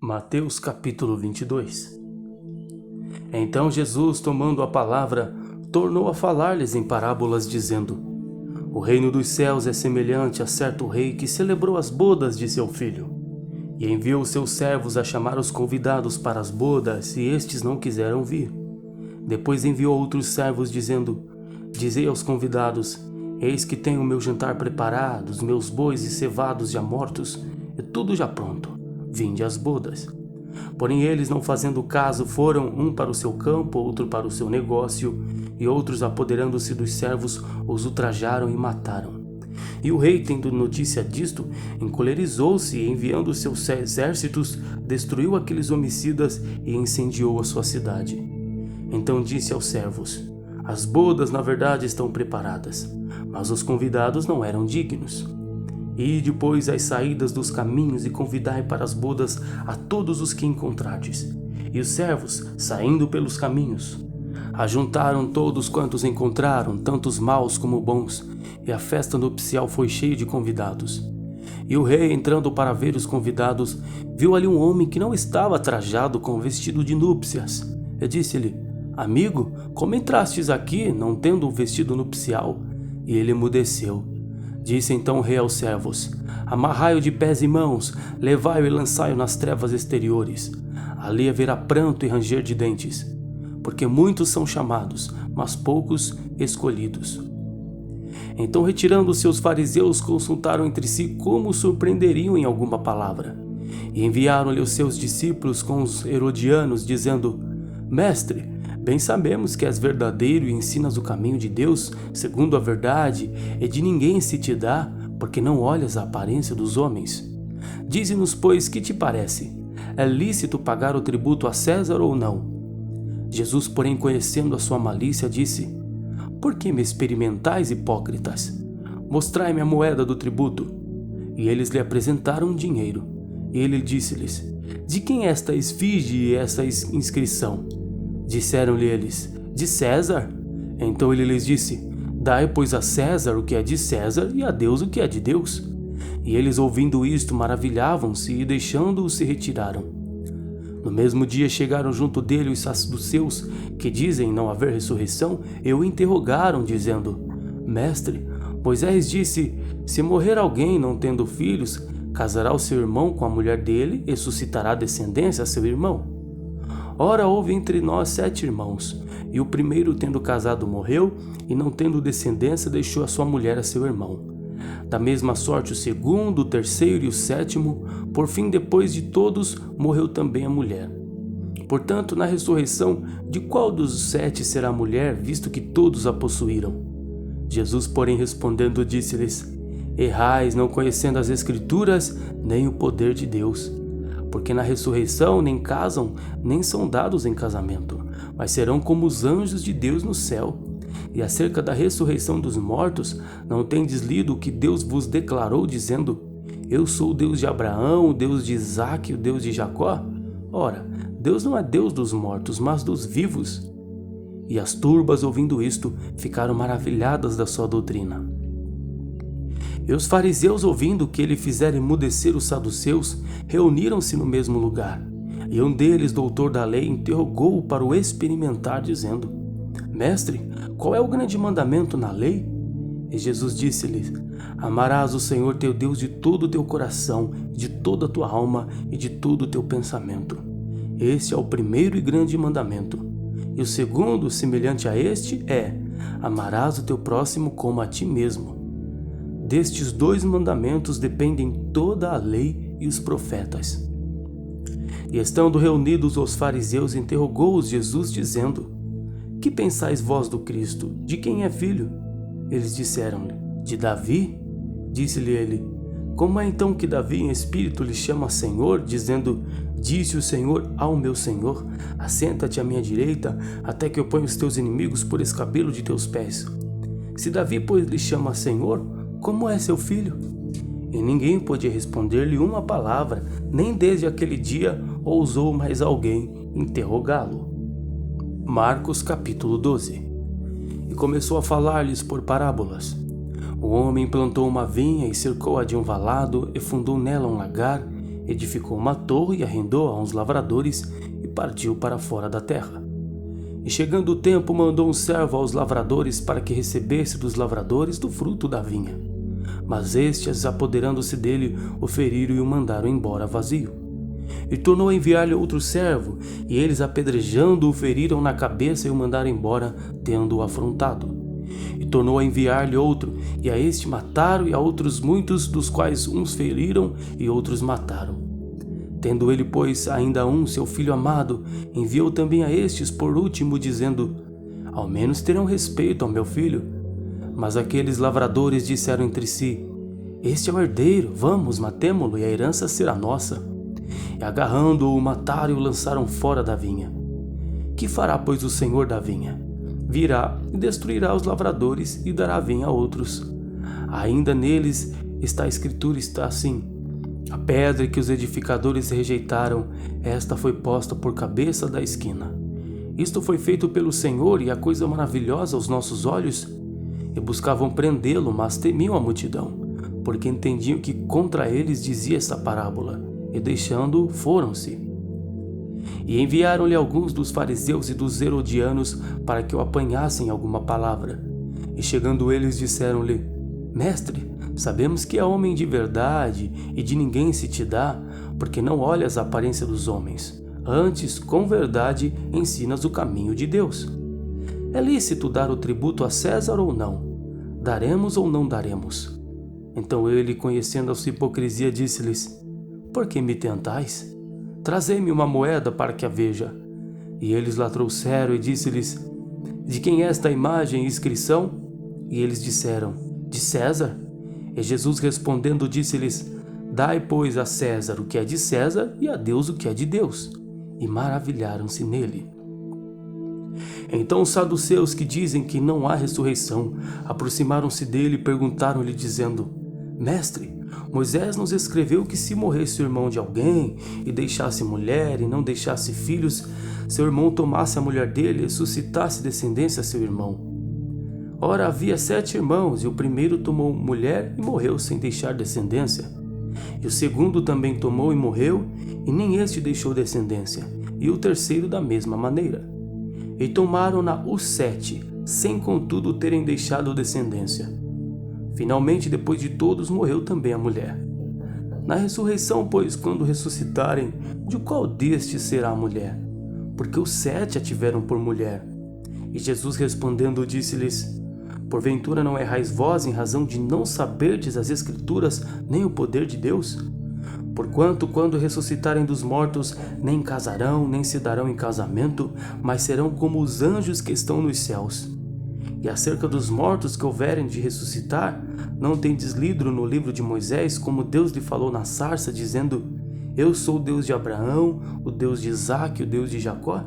Mateus capítulo 22. Então Jesus, tomando a palavra, tornou a falar-lhes em parábolas, dizendo: O reino dos céus é semelhante a certo rei que celebrou as bodas de seu filho, e enviou seus servos a chamar os convidados para as bodas, e estes não quiseram vir. Depois enviou outros servos, dizendo: Dizei aos convidados: Eis que tenho o meu jantar preparado, os meus bois e cevados já mortos, e tudo já pronto. Vinde às bodas. Porém eles, não fazendo caso, foram, um para o seu campo, outro para o seu negócio, e outros, apoderando-se dos servos, os ultrajaram e mataram. E o rei, tendo notícia disto, encolerizou-se e, enviando seus exércitos, destruiu aqueles homicidas e incendiou a sua cidade. Então disse aos servos: As bodas na verdade estão preparadas, mas os convidados não eram dignos. E depois às saídas dos caminhos e convidai para as bodas a todos os que encontrardes. E os servos, saindo pelos caminhos, ajuntaram todos quantos encontraram, tanto os maus como bons, e a festa nupcial foi cheia de convidados. E o rei, entrando para ver os convidados, viu ali um homem que não estava trajado com vestido de núpcias. E disse-lhe: Amigo, como entrastes aqui, não tendo um vestido nupcial? E ele emudeceu. Disse então o rei aos servos: Amarrai-o de pés e mãos, levai-o e lançai-o nas trevas exteriores. Ali haverá pranto e ranger de dentes, porque muitos são chamados, mas poucos escolhidos. Então, retirando-se, os fariseus consultaram entre si como o surpreenderiam em alguma palavra. E enviaram-lhe os seus discípulos com os herodianos, dizendo: Mestre, bem sabemos que és verdadeiro e ensinas o caminho de Deus segundo a verdade, e de ninguém se te dá, porque não olhas a aparência dos homens. Dize-nos, pois, que te parece? É lícito pagar o tributo a César ou não? Jesus, porém, conhecendo a sua malícia, disse: Por que me experimentais, hipócritas? Mostrai-me a moeda do tributo. E eles lhe apresentaram dinheiro. E ele disse-lhes: De quem é esta esfinge e essa inscrição? Disseram-lhe eles: De César. Então ele lhes disse: Dai, pois, a César o que é de César, e a Deus o que é de Deus. E eles, ouvindo isto, maravilhavam-se, e deixando-o se retiraram. No mesmo dia chegaram junto dele os saduceus, que dizem não haver ressurreição, e o interrogaram, dizendo: Mestre, Moisés disse: Se morrer alguém não tendo filhos, casará o seu irmão com a mulher dele, e suscitará descendência a seu irmão. Ora, houve entre nós 7 irmãos, e o primeiro, tendo casado, morreu, e não tendo descendência, deixou a sua mulher a seu irmão. Da mesma sorte o segundo, o terceiro e o sétimo. Por fim, depois de todos, morreu também a mulher. Portanto, na ressurreição, de qual dos 7 será a mulher, visto que todos a possuíram? Jesus, porém, respondendo, disse-lhes: Errais, não conhecendo as Escrituras, nem o poder de Deus. Porque na ressurreição nem casam, nem são dados em casamento, mas serão como os anjos de Deus no céu. E acerca da ressurreição dos mortos, não tendes lido o que Deus vos declarou, dizendo: Eu sou o Deus de Abraão, o Deus de Isaque, o Deus de Jacó? Ora, Deus não é Deus dos mortos, mas dos vivos. E as turbas, ouvindo isto, ficaram maravilhadas da sua doutrina. E os fariseus, ouvindo que ele fizera emudecer os saduceus, reuniram-se no mesmo lugar. E um deles, doutor da lei, interrogou-o para o experimentar, dizendo: Mestre, qual é o grande mandamento na lei? E Jesus disse-lhe: Amarás o Senhor teu Deus de todo o teu coração, de toda a tua alma e de todo o teu pensamento. Este é o primeiro e grande mandamento. E o segundo, semelhante a este, é: Amarás o teu próximo como a ti mesmo. Destes 2 mandamentos dependem toda a lei e os profetas. E estando reunidos os fariseus, interrogou-os Jesus, dizendo: Que pensais vós do Cristo? De quem é filho? Eles disseram-lhe: De Davi. Disse-lhe ele: Como é então que Davi em espírito lhe chama Senhor, dizendo: Disse o Senhor ao meu Senhor: Assenta-te à minha direita, até que eu ponha os teus inimigos por escabelo de teus pés. Se Davi, pois, lhe chama Senhor, como é seu filho? E ninguém podia responder-lhe uma palavra, nem desde aquele dia ousou mais alguém interrogá-lo. Marcos capítulo 12. E começou a falar-lhes por parábolas. O homem plantou uma vinha e cercou-a de um valado e fundou nela um lagar, edificou uma torre e arrendou a uns lavradores e partiu para fora da terra. E chegando o tempo, mandou um servo aos lavradores para que recebesse dos lavradores do fruto da vinha. Mas estes, apoderando-se dele, o feriram e o mandaram embora vazio. E tornou a enviar-lhe outro servo, e eles, apedrejando-o, feriram na cabeça e o mandaram embora, tendo-o afrontado. E tornou a enviar-lhe outro, e a este mataram, e a outros muitos, dos quais uns feriram e outros mataram. Tendo ele, pois, ainda seu filho amado, enviou também a estes por último, dizendo: ao menos terão respeito ao meu filho. Mas aqueles lavradores disseram entre si: este é o herdeiro, vamos, matemo-lo, e a herança será nossa. E agarrando-o, mataram e o lançaram fora da vinha. Que fará, pois, o senhor da vinha? Virá e destruirá os lavradores e dará a vinha a outros. Ainda neles está a escritura, está assim: a pedra que os edificadores rejeitaram, esta foi posta por cabeça da esquina. Isto foi feito pelo Senhor, e a coisa maravilhosa aos nossos olhos. E buscavam prendê-lo, mas temiam a multidão, porque entendiam que contra eles dizia essa parábola, e deixando-o, foram-se. E enviaram-lhe alguns dos fariseus e dos herodianos para que o apanhassem alguma palavra. E chegando eles, disseram-lhe: mestre, sabemos que é homem de verdade e de ninguém se te dá, porque não olhas a aparência dos homens. Antes, com verdade, ensinas o caminho de Deus. É lícito dar o tributo a César ou não? Daremos ou não daremos? Então ele, conhecendo a sua hipocrisia, disse-lhes: por que me tentais? Trazei-me uma moeda para que a veja. E eles lá trouxeram e disse-lhes: de quem é esta imagem e inscrição? E eles disseram: de César. E Jesus respondendo disse-lhes: dai, pois, a César o que é de César e a Deus o que é de Deus. E maravilharam-se nele. Então os saduceus, que dizem que não há ressurreição, aproximaram-se dele e perguntaram-lhe, dizendo: mestre, Moisés nos escreveu que se morresse o irmão de alguém e deixasse mulher e não deixasse filhos, seu irmão tomasse a mulher dele e suscitasse descendência a seu irmão. Ora, havia 7 irmãos, e o primeiro tomou mulher e morreu sem deixar descendência. E o segundo também tomou e morreu, e nem este deixou descendência, e o terceiro da mesma maneira. E tomaram-na os 7, sem contudo terem deixado descendência. Finalmente, depois de todos, morreu também a mulher. Na ressurreição, pois, quando ressuscitarem, de qual destes será a mulher? Porque os 7 a tiveram por mulher. E Jesus respondendo disse-lhes: porventura não errais vós em razão de não saberdes as Escrituras nem o poder de Deus? Porquanto, quando ressuscitarem dos mortos, nem casarão, nem se darão em casamento, mas serão como os anjos que estão nos céus. E acerca dos mortos que houverem de ressuscitar, não tendes lido no livro de Moisés, como Deus lhe falou na sarça, dizendo: eu sou o Deus de Abraão, o Deus de Isaque, o Deus de Jacó?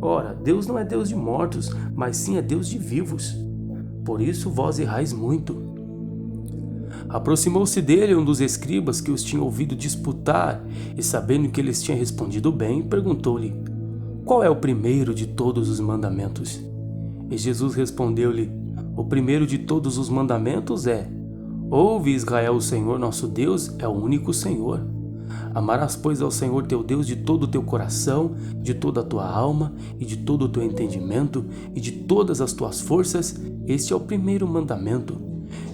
Ora, Deus não é Deus de mortos, mas sim é Deus de vivos. Por isso vós errais muito. Aproximou-se dele um dos escribas que os tinha ouvido disputar, e sabendo que eles tinham respondido bem, perguntou-lhe: qual é o primeiro de todos os mandamentos? E Jesus respondeu-lhe: o primeiro de todos os mandamentos é: ouve, Israel, o Senhor nosso Deus é o único Senhor. Amarás, pois, ao Senhor teu Deus de todo o teu coração, de toda a tua alma, e de todo o teu entendimento, e de todas as tuas forças. Este é o primeiro mandamento.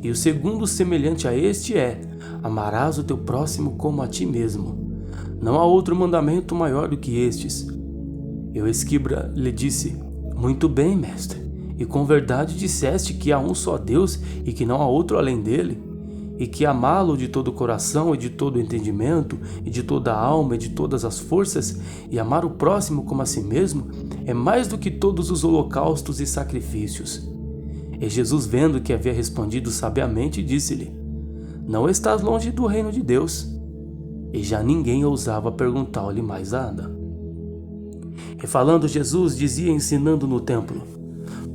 E o segundo, semelhante a este, é: amarás o teu próximo como a ti mesmo. Não há outro mandamento maior do que estes. E o escriba lhe disse: muito bem, mestre, e com verdade disseste que há um só Deus e que não há outro além dele, e que amá-lo de todo o coração e de todo o entendimento e de toda a alma e de todas as forças, e amar o próximo como a si mesmo, é mais do que todos os holocaustos e sacrifícios. E Jesus, vendo que havia respondido sabiamente, disse-lhe: não estás longe do reino de Deus. E já ninguém ousava perguntar-lhe mais nada. E falando Jesus, dizia, ensinando no templo: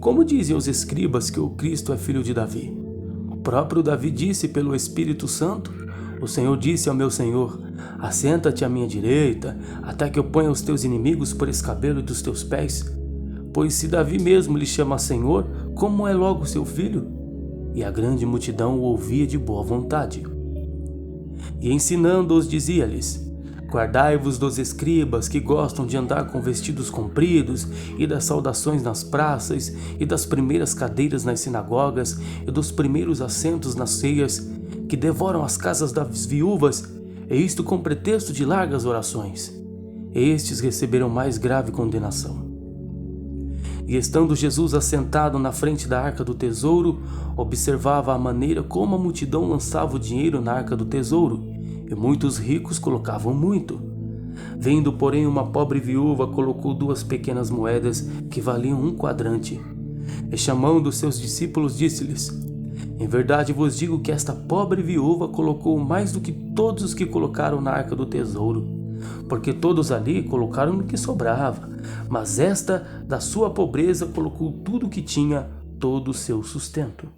como dizem os escribas que o Cristo é filho de Davi? O próprio Davi disse pelo Espírito Santo: o Senhor disse ao meu Senhor: assenta-te à minha direita, até que eu ponha os teus inimigos por escabelo dos teus pés. Pois se Davi mesmo lhe chama Senhor, como é logo seu filho? E a grande multidão o ouvia de boa vontade. E ensinando-os, dizia-lhes: Guardai-vos dos escribas que gostam de andar com vestidos compridos e das saudações nas praças e das primeiras cadeiras nas sinagogas e dos primeiros assentos nas ceias, que devoram as casas das viúvas, e isto com pretexto de largas orações. Estes receberão mais grave condenação. E estando Jesus assentado na frente da arca do tesouro, observava a maneira como a multidão lançava o dinheiro na arca do tesouro, e muitos ricos colocavam muito. Vendo, porém, uma pobre viúva, colocou 2 pequenas moedas que valiam 1 quadrante. E chamando seus discípulos, disse-lhes: Em verdade vos digo que esta pobre viúva colocou mais do que todos os que colocaram na arca do tesouro, porque todos ali colocaram no que sobrava, mas esta, da sua pobreza, colocou tudo o que tinha, todo o seu sustento.